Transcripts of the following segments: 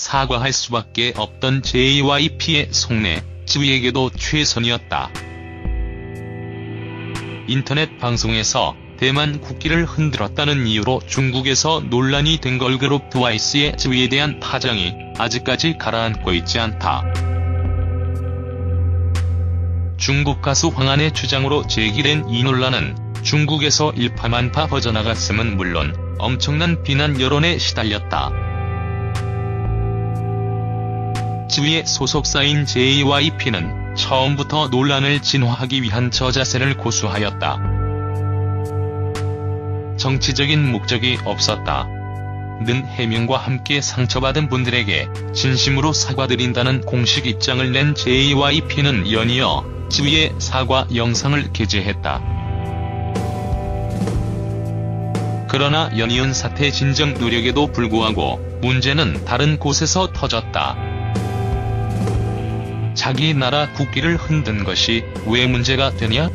사과할 수밖에 없던 JYP의 속내, 쯔위에게도 최선이었다. 인터넷 방송에서 대만 국기를 흔들었다는 이유로 중국에서 논란이 된 걸그룹 트와이스의 쯔위에 대한 파장이 아직까지 가라앉고 있지 않다. 중국 가수 황한의 주장으로 제기된 이 논란은 중국에서 일파만파 퍼져나갔음은 물론 엄청난 비난 여론에 시달렸다. 쯔위의 소속사인 JYP는 처음부터 논란을 진화하기 위한 저자세를 고수하였다. 정치적인 목적이 없었다. 는 해명과 함께 상처받은 분들에게 진심으로 사과드린다는 공식 입장을 낸 JYP는 연이어 쯔위의 사과 영상을 게재했다. 그러나 연이은 사태 진정 노력에도 불구하고 문제는 다른 곳에서 터졌다. 자기 나라 국기를 흔든 것이 왜 문제가 되냐?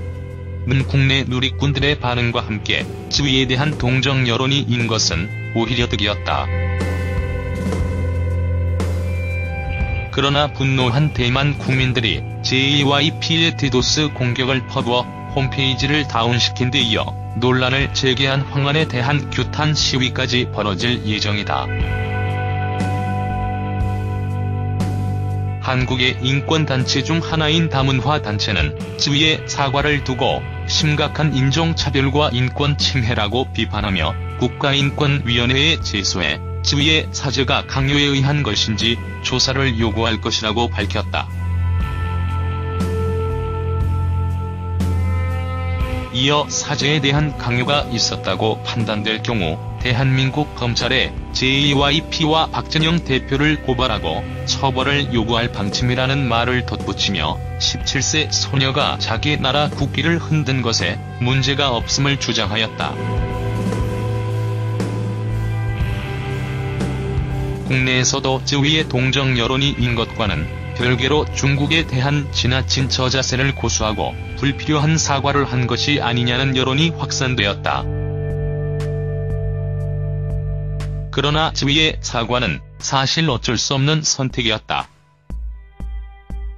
는 국내 누리꾼들의 반응과 함께 쯔위에 대한 동정 여론이 인 것은 오히려 득이었다. 그러나 분노한 대만 국민들이 JYP의 디도스 공격을 퍼부어 홈페이지를 다운시킨 데 이어 논란을 제기한 황한에 대한 규탄 시위까지 벌어질 예정이다. 한국의 인권단체 중 하나인 다문화 단체는 쯔위의 사과를 두고 심각한 인종차별과 인권 침해라고 비판하며 국가인권위원회에 제소해 쯔위의 사죄가 강요에 의한 것인지 조사를 요구할 것이라고 밝혔다. 이어 사죄에 대한 강요가 있었다고 판단될 경우 대한민국 검찰에 JYP와 박진영 대표를 고발하고 처벌을 요구할 방침이라는 말을 덧붙이며 17세 소녀가 자기 나라 국기를 흔든 것에 문제가 없음을 주장하였다. 국내에서도 쯔위의 동정 여론이 인 것과는 별개로 중국에 대한 지나친 저자세를 고수하고 불필요한 사과를 한 것이 아니냐는 여론이 확산되었다. 그러나 쯔위의 사과는 사실 어쩔 수 없는 선택이었다.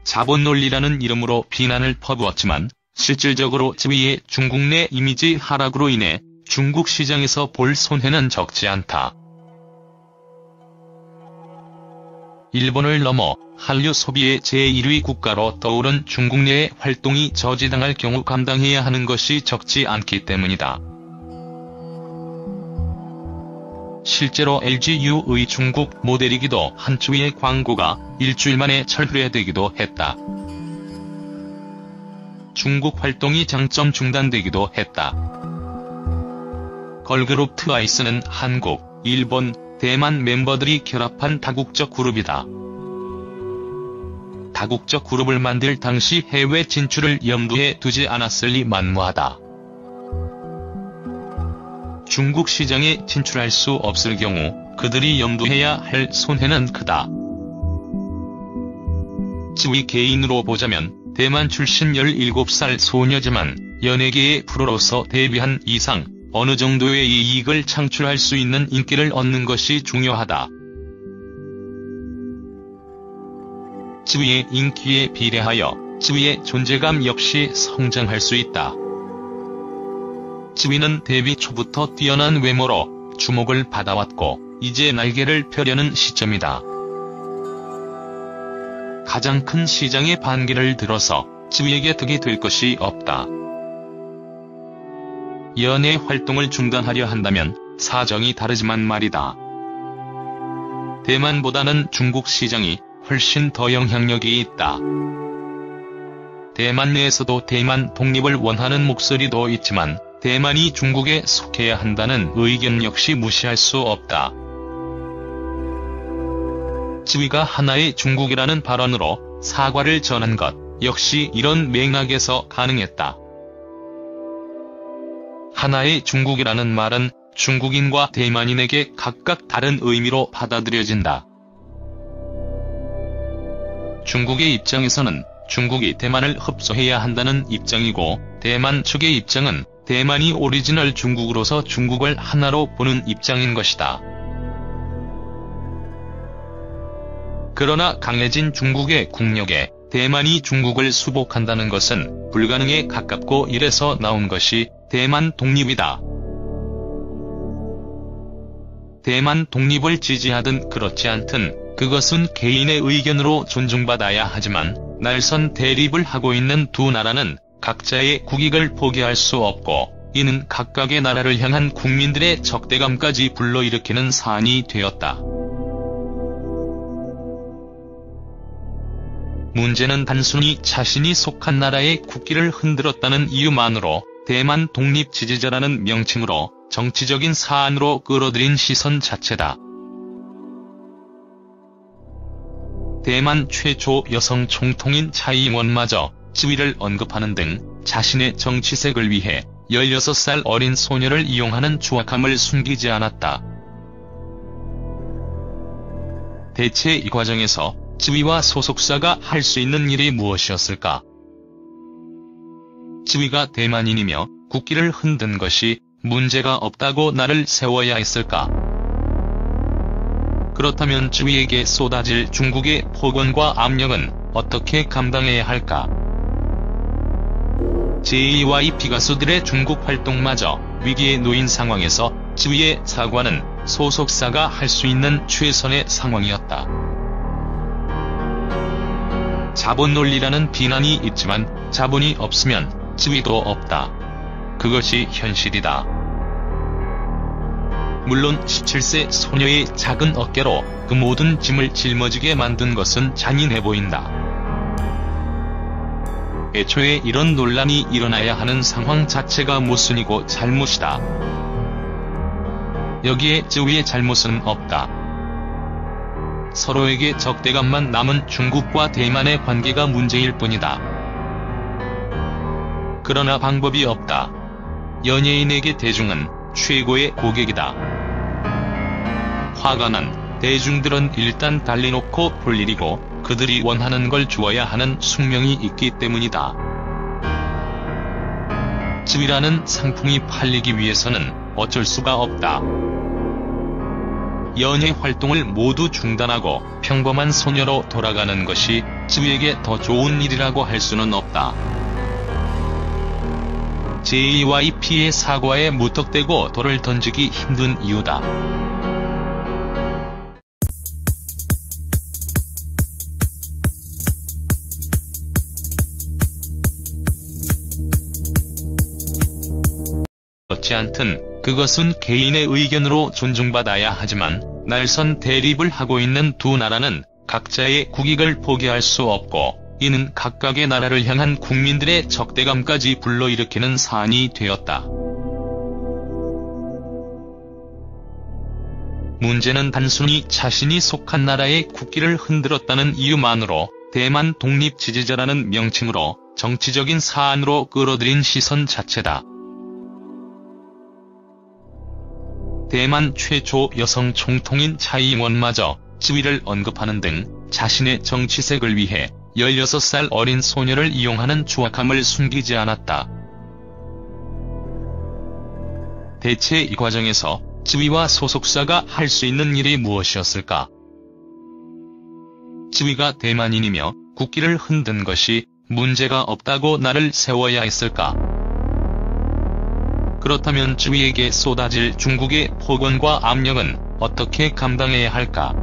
자본논리라는 이름으로 비난을 퍼부었지만 실질적으로 쯔위의 중국 내 이미지 하락으로 인해 중국 시장에서 볼 손해는 적지 않다. 일본을 넘어 한류 소비의 제1위 국가로 떠오른 중국 내의 활동이 저지당할 경우 감당해야 하는 것이 적지 않기 때문이다. 실제로 LGU의 중국 모델이기도 한 쯔위의 광고가 일주일 만에 철회되기도 했다. 중국 활동이 장점 중단되기도 했다. 걸그룹 트와이스는 한국, 일본, 대만 멤버들이 결합한 다국적 그룹이다. 다국적 그룹을 만들 당시 해외 진출을 염두에 두지 않았을 리 만무하다. 중국 시장에 진출할 수 없을 경우 그들이 염두해야 할 손해는 크다. 쯔위 개인으로 보자면 대만 출신 17살 소녀지만 연예계의 프로로서 데뷔한 이상 어느 정도의 이익을 창출할 수 있는 인기를 얻는 것이 중요하다. 쯔위의 인기에 비례하여 쯔위의 존재감 역시 성장할 수 있다. 쯔위는 데뷔 초부터 뛰어난 외모로 주목을 받아왔고 이제 날개를 펴려는 시점이다. 가장 큰 시장의 반기를 들어서 쯔위에게 득이 될 것이 없다. 연예 활동을 중단하려 한다면 사정이 다르지만 말이다. 대만보다는 중국 시장이 훨씬 더 영향력이 있다. 대만 내에서도 대만 독립을 원하는 목소리도 있지만 대만이 중국에 속해야 한다는 의견 역시 무시할 수 없다. 쯔위가 하나의 중국이라는 발언으로 사과를 전한 것 역시 이런 맥락에서 가능했다. 하나의 중국이라는 말은 중국인과 대만인에게 각각 다른 의미로 받아들여진다. 중국의 입장에서는 중국이 대만을 흡수해야 한다는 입장이고 대만 측의 입장은 대만이 오리지널 중국으로서 중국을 하나로 보는 입장인 것이다. 그러나 강해진 중국의 국력에 대만이 중국을 수복한다는 것은 불가능에 가깝고 이래서 나온 것이 대만 독립이다. 대만 독립을 지지하든 그렇지 않든 그것은 개인의 의견으로 존중받아야 하지만 날선 대립을 하고 있는 두 나라는 각자의 국익을 포기할 수 없고 이는 각각의 나라를 향한 국민들의 적대감까지 불러일으키는 사안이 되었다. 문제는 단순히 자신이 속한 나라의 국기를 흔들었다는 이유만으로 대만 독립 지지자라는 명칭으로 정치적인 사안으로 끌어들인 시선 자체다. 대만 최초 여성 총통인 차이잉원마저 쯔위를 언급하는 등 자신의 정치색을 위해 16살 어린 소녀를 이용하는 추악함을 숨기지 않았다. 대체 이 과정에서 쯔위와 소속사가 할 수 있는 일이 무엇이었을까? 쯔위가 대만인이며 국기를 흔든 것이 문제가 없다고 나를 세워야 했을까? 그렇다면 쯔위에게 쏟아질 중국의 폭언과 압력은 어떻게 감당해야 할까? JYP 가수들의 중국 활동마저 위기에 놓인 상황에서 쯔위의 사과는 소속사가 할 수 있는 최선의 상황이었다. 자본 논리라는 비난이 있지만 자본이 없으면 쯔위도 없다. 그것이 현실이다. 물론 17세 소녀의 작은 어깨로 그 모든 짐을 짊어지게 만든 것은 잔인해 보인다. 애초에 이런 논란이 일어나야 하는 상황 자체가 모순이고 잘못이다. 여기에 쯔위의 잘못은 없다. 서로에게 적대감만 남은 중국과 대만의 관계가 문제일 뿐이다. 그러나 방법이 없다. 연예인에게 대중은 최고의 고객이다. 화가 난 대중들은 일단 달래놓고 볼 일이고 그들이 원하는 걸 주어야 하는 숙명이 있기 때문이다. 쯔위라는 상품이 팔리기 위해서는 어쩔 수가 없다. 연예 활동을 모두 중단하고 평범한 소녀로 돌아가는 것이 쯔위에게 더 좋은 일이라고 할 수는 없다. JYP의 사과에 무턱대고 돌을 던지기 힘든 이유다. 그렇지 않든 그것은 개인의 의견으로 존중받아야 하지만 날선 대립을 하고 있는 두 나라는 각자의 국익을 포기할 수 없고 이는 각각의 나라를 향한 국민들의 적대감까지 불러일으키는 사안이 되었다. 문제는 단순히 자신이 속한 나라의 국기를 흔들었다는 이유만으로 대만 독립 지지자라는 명칭으로 정치적인 사안으로 끌어들인 시선 자체다. 대만 최초 여성 총통인 차이잉원마저 쯔위를 언급하는 등 자신의 정치색을 위해 16살 어린 소녀를 이용하는 추악함을 숨기지 않았다. 대체 이 과정에서 쯔위와 소속사가 할 수 있는 일이 무엇이었을까? 쯔위가 대만인이며 국기를 흔든 것이 문제가 없다고 나를 세워야 했을까? 그렇다면 쯔위에게 쏟아질 중국의 폭언과 압력은 어떻게 감당해야 할까?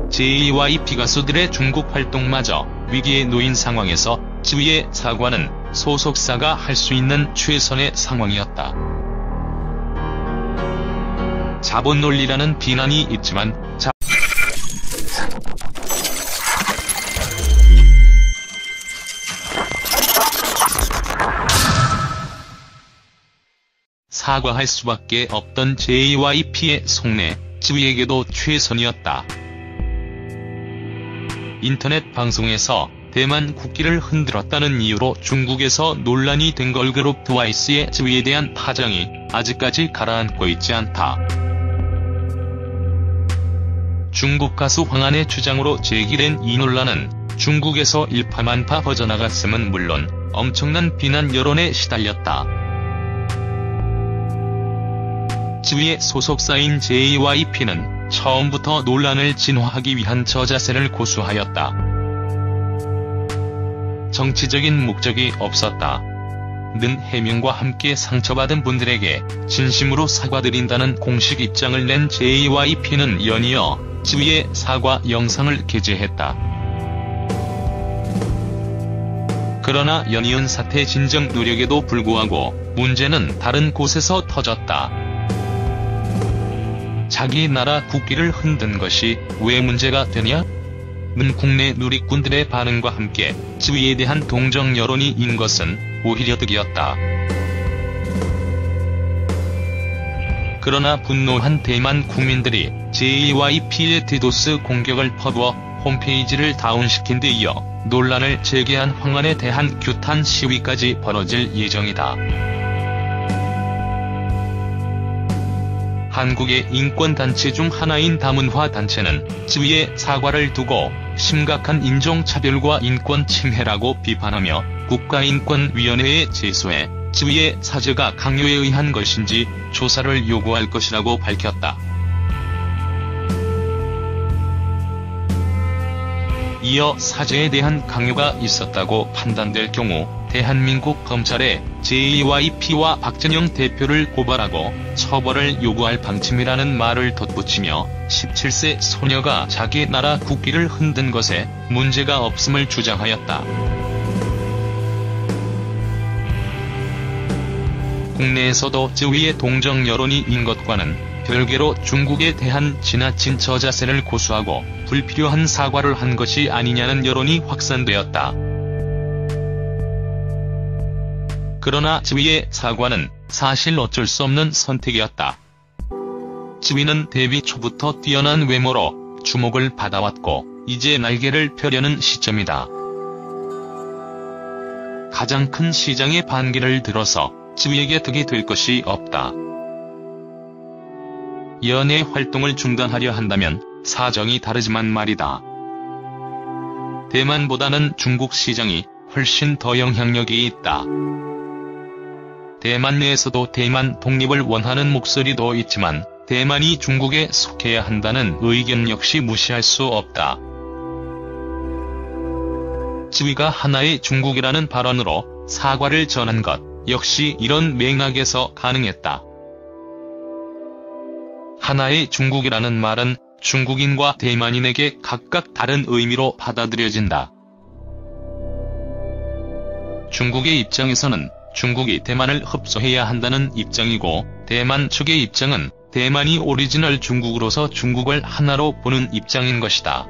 JYP 가수들의 중국 활동마저 위기에 놓인 상황에서 쯔위의 사과는 소속사가 할 수 있는 최선의 상황이었다. 자본 논리라는 비난이 있지만 사과할 수밖에 없던 JYP의 속내, 쯔위에게도 최선이었다. 인터넷 방송에서 대만 국기를 흔들었다는 이유로 중국에서 논란이 된 걸그룹 트와이스의 쯔위에 대한 파장이 아직까지 가라앉고 있지 않다. 중국 가수 황한의 주장으로 제기된 이 논란은 중국에서 일파만파 퍼져나갔음은 물론 엄청난 비난 여론에 시달렸다. 쯔위의 소속사인 JYP는 처음부터 논란을 진화하기 위한 저자세를 고수하였다. 정치적인 목적이 없었다. 는 해명과 함께 상처받은 분들에게 진심으로 사과드린다는 공식 입장을 낸 JYP는 연이어 쯔위의 사과 영상을 게재했다. 그러나 연이은 사태 진정 노력에도 불구하고 문제는 다른 곳에서 터졌다. 자기 나라 국기를 흔든 것이 왜 문제가 되냐? 는 국내 누리꾼들의 반응과 함께 쯔위에 대한 동정 여론이 인 것은 오히려 득이었다. 그러나 분노한 대만 국민들이 JYP의 디도스 공격을 퍼부어 홈페이지를 다운시킨 데 이어 논란을 제기한 황안에 대한 규탄 시위까지 벌어질 예정이다. 한국의 인권단체 중 하나인 다문화단체는 쯔위의 사과를 두고 심각한 인종차별과 인권 침해라고 비판하며 국가인권위원회에 제소해 쯔위의 사죄가 강요에 의한 것인지 조사를 요구할 것이라고 밝혔다. 이어 사죄에 대한 강요가 있었다고 판단될 경우 대한민국 검찰에 JYP와 박진영 대표를 고발하고 처벌을 요구할 방침이라는 말을 덧붙이며 17세 소녀가 자기 나라 국기를 흔든 것에 문제가 없음을 주장하였다. 국내에서도 쯔위의 동정 여론이 인 것과는 별개로 중국에 대한 지나친 저자세를 고수하고 불필요한 사과를 한 것이 아니냐는 여론이 확산되었다. 그러나 쯔위의 사과는 사실 어쩔 수 없는 선택이었다. 쯔위는 데뷔 초부터 뛰어난 외모로 주목을 받아왔고 이제 날개를 펴려는 시점이다. 가장 큰 시장의 반기를 들어서 쯔위에게 득이 될 것이 없다. 연예 활동을 중단하려 한다면 사정이 다르지만 말이다. 대만보다는 중국 시장이 훨씬 더 영향력이 있다. 대만 내에서도 대만 독립을 원하는 목소리도 있지만 대만이 중국에 속해야 한다는 의견 역시 무시할 수 없다. 쯔위가 하나의 중국이라는 발언으로 사과를 전한 것 역시 이런 맥락에서 가능했다. 하나의 중국이라는 말은 중국인과 대만인에게 각각 다른 의미로 받아들여진다. 중국의 입장에서는 중국이 대만을 흡수해야 한다는 입장이고 대만 측의 입장은 대만이 오리지널 중국으로서 중국을 하나로 보는 입장인 것이다.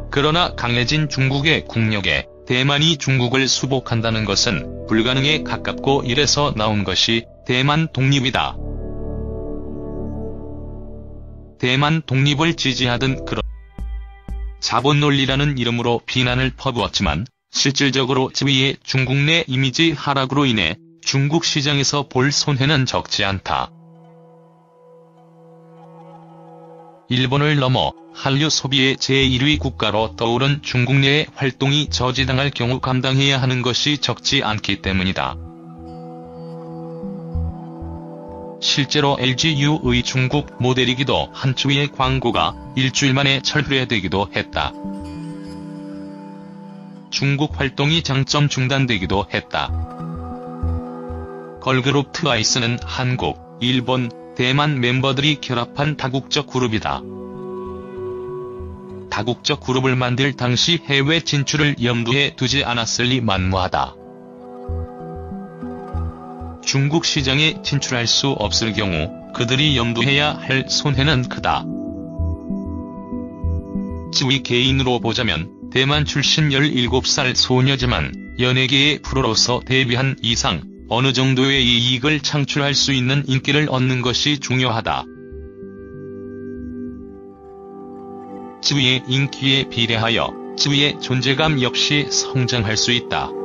그러나 강해진 중국의 국력에 대만이 중국을 수복한다는 것은 불가능에 가깝고 이래서 나온 것이 대만 독립이다. 대만 독립을 지지하던 그런 자본 논리라는 이름으로 비난을 퍼부었지만 실질적으로 쯔위의 중국 내 이미지 하락으로 인해 중국 시장에서 볼 손해는 적지 않다. 일본을 넘어 한류 소비의 제1위 국가로 떠오른 중국 내의 활동이 저지당할 경우 감당해야 하는 것이 적지 않기 때문이다. 실제로 LGU의 중국 모델이기도 한 쯔위의 광고가 일주일 만에 철회되기도 했다. 중국 활동이 장점 중단되기도 했다. 걸그룹 트와이스는 한국, 일본, 대만 멤버들이 결합한 다국적 그룹이다. 다국적 그룹을 만들 당시 해외 진출을 염두에 두지 않았을 리 만무하다. 중국 시장에 진출할 수 없을 경우 그들이 염두해야 할 손해는 크다. 쯔위 개인으로 보자면 대만 출신 17살 소녀지만 연예계의 프로로서 데뷔한 이상 어느 정도의 이익을 창출할 수 있는 인기를 얻는 것이 중요하다. 쯔위의 인기에 비례하여 쯔위의 존재감 역시 성장할 수 있다.